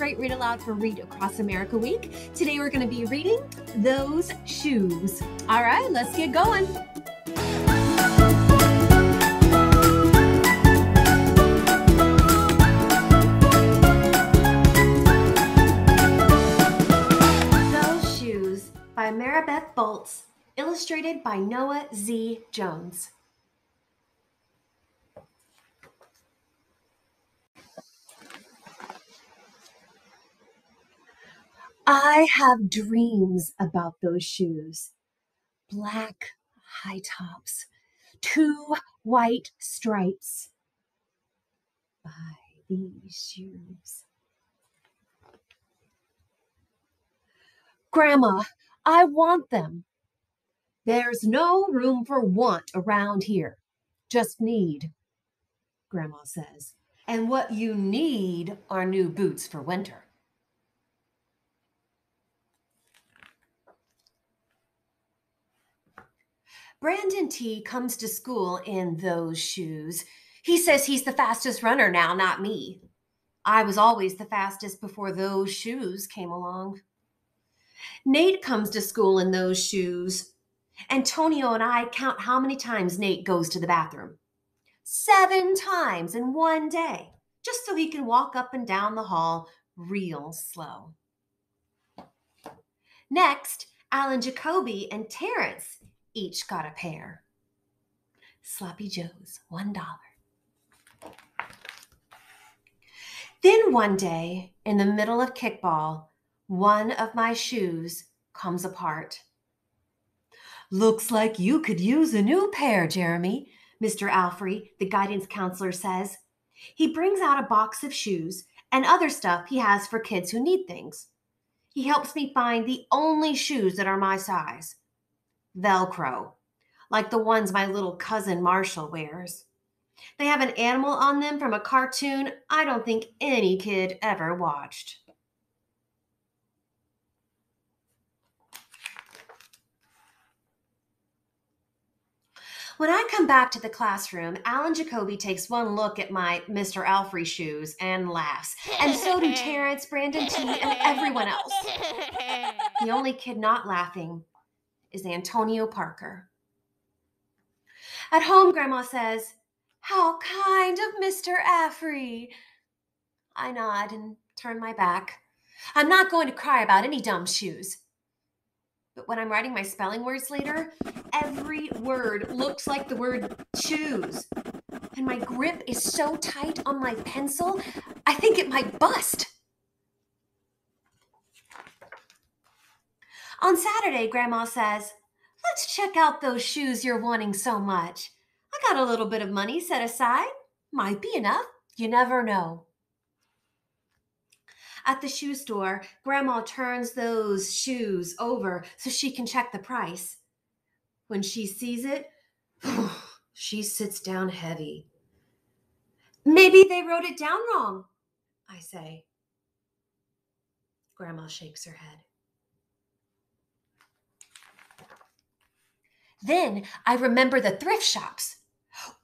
Great Read Aloud for Read Across America Week. Today we're going to be reading Those Shoes. All right, let's get going. Those Shoes by Maribeth Boltz, illustrated by Noah Z. Jones. I have dreams about those shoes. Black high tops, 2 white stripes. Buy these shoes. Grandma, I want them. There's no room for want around here. Just need, Grandma says. And what you need are new boots for winter. Brandon T. comes to school in those shoes. He says he's the fastest runner now, not me. I was always the fastest before those shoes came along. Nate comes to school in those shoes. Antonio and I count how many times Nate goes to the bathroom. 7 times in one day, just so he can walk up and down the hall real slow. Next, Alan Jacoby and Terrence each got a pair. Sloppy Joe's, $1. Then one day, in the middle of kickball, one of my shoes comes apart. Looks like you could use a new pair, Jeremy, Mr. Alfrey, the guidance counselor, says. He brings out a box of shoes and other stuff he has for kids who need things. He helps me find the only shoes that are my size. Velcro, like the ones my little cousin Marshall wears. They have an animal on them from a cartoon I don't think any kid ever watched. When I come back to the classroom, Alan Jacoby takes one look at my Mr. Alfrey shoes and laughs. And so do Terrence, Brandon T., and everyone else. The only kid not laughing is Antonio Parker. At home, Grandma says, "How kind of Mr. Alfrey." I nod and turn my back. I'm not going to cry about any dumb shoes. But when I'm writing my spelling words later, every word looks like the word choose. And my grip is so tight on my pencil, I think it might bust. On Saturday, Grandma says, "Let's check out those shoes you're wanting so much. I got a little bit of money set aside. Might be enough. You never know." At the shoe store, Grandma turns those shoes over so she can check the price. When she sees it, she sits down heavy. "Maybe they wrote it down wrong," I say. Grandma shakes her head. Then I remember the thrift shops.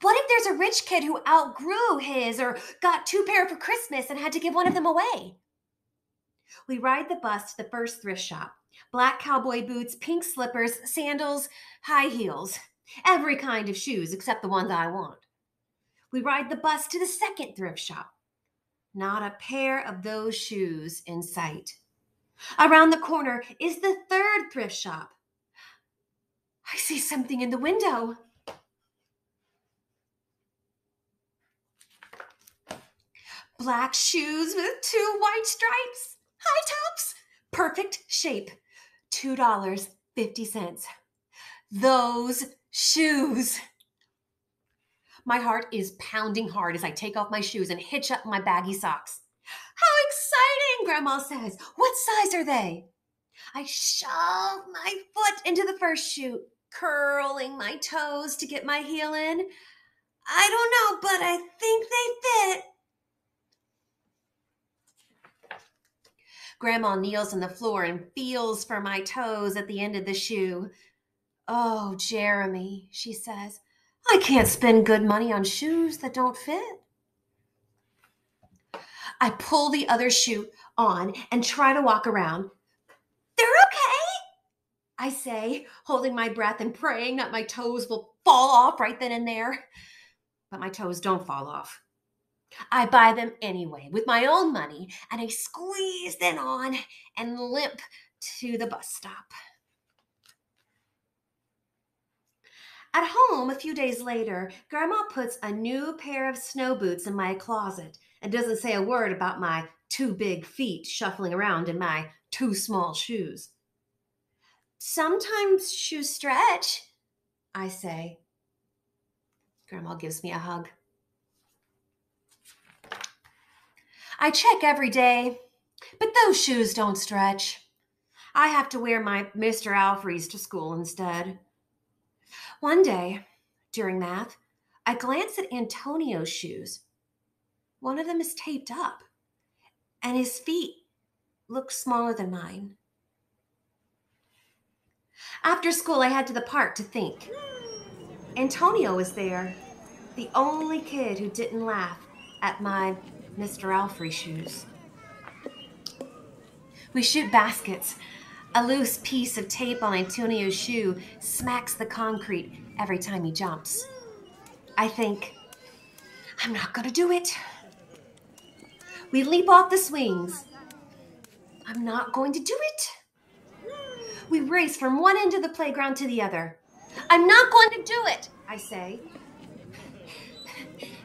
What if there's a rich kid who outgrew his or got 2 pair for Christmas and had to give one of them away? We ride the bus to the first thrift shop. Black cowboy boots, pink slippers, sandals, high heels. Every kind of shoes except the ones I want. We ride the bus to the second thrift shop. Not a pair of those shoes in sight. Around the corner is the third thrift shop. I see something in the window. Black shoes with 2 white stripes. High tops, perfect shape, $2.50. Those shoes. My heart is pounding hard as I take off my shoes and hitch up my baggy socks. "How exciting," Grandma says. "What size are they?" I shove my foot into the first shoe, curling my toes to get my heel in. I don't know, but I think they fit. Grandma kneels on the floor and feels for my toes at the end of the shoe. "Oh, Jeremy," she says, "I can't spend good money on shoes that don't fit." I pull the other shoe on and try to walk around. "They're okay," I say, holding my breath and praying that my toes will fall off right then and there. But my toes don't fall off. I buy them anyway with my own money, and I squeeze them on and limp to the bus stop. At home, a few days later, Grandma puts a new pair of snow boots in my closet and doesn't say a word about my too big feet shuffling around in my too small shoes. "Sometimes shoes stretch," I say. Grandma gives me a hug. I check every day, but those shoes don't stretch. I have to wear my Mr. Alfrey's to school instead. One day, during math, I glance at Antonio's shoes. One of them is taped up, and his feet look smaller than mine. After school, I head to the park to think. Antonio was there, the only kid who didn't laugh at my Mr. Alfrey shoes. We shoot baskets. A loose piece of tape on Antonio's shoe smacks the concrete every time he jumps. I think, I'm not gonna do it. We leap off the swings. I'm not going to do it. We race from one end of the playground to the other. I'm not going to do it, I say.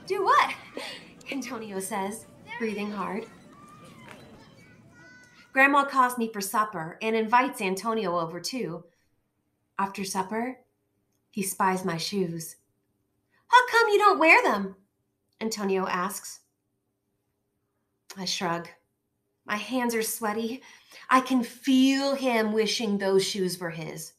"Do what?" Antonio says, breathing hard. Grandma calls me for supper and invites Antonio over too. After supper, he spies my shoes. "How come you don't wear them?" Antonio asks. I shrug. My hands are sweaty. I can feel him wishing those shoes were his.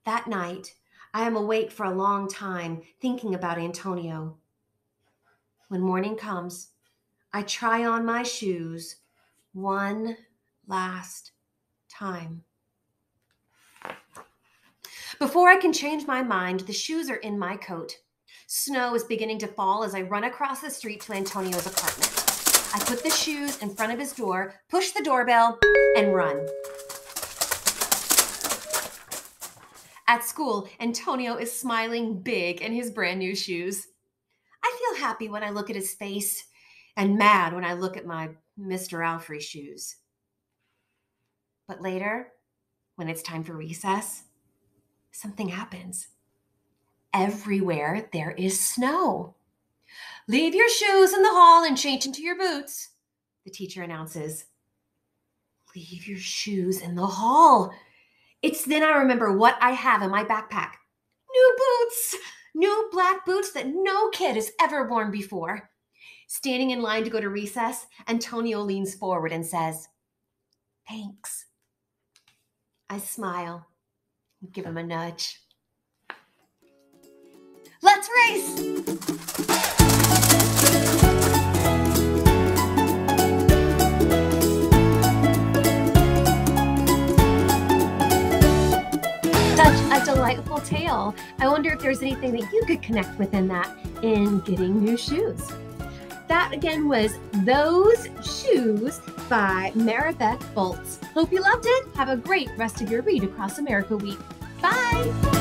That night, I am awake for a long time thinking about Antonio. When morning comes, I try on my shoes one last time. Before I can change my mind, the shoes are in my coat. Snow is beginning to fall as I run across the street to Antonio's apartment. I put the shoes in front of his door, push the doorbell, and run. At school, Antonio is smiling big in his brand new shoes. I feel happy when I look at his face and mad when I look at my Mr. Alfrey shoes. But later, when it's time for recess, something happens. Everywhere there is snow. "Leave your shoes in the hall and change into your boots," the teacher announces. Leave your shoes in the hall. It's then I remember what I have in my backpack. New boots! New black boots that no kid has ever worn before. Standing in line to go to recess, Antonio leans forward and says, "Thanks." I smile and give him a nudge. Let's race! Such a delightful tale. I wonder if there's anything that you could connect with in that in getting new shoes. That again was Those Shoes by Maribeth Boltz. Hope you loved it. Have a great rest of your Read Across America week. Bye.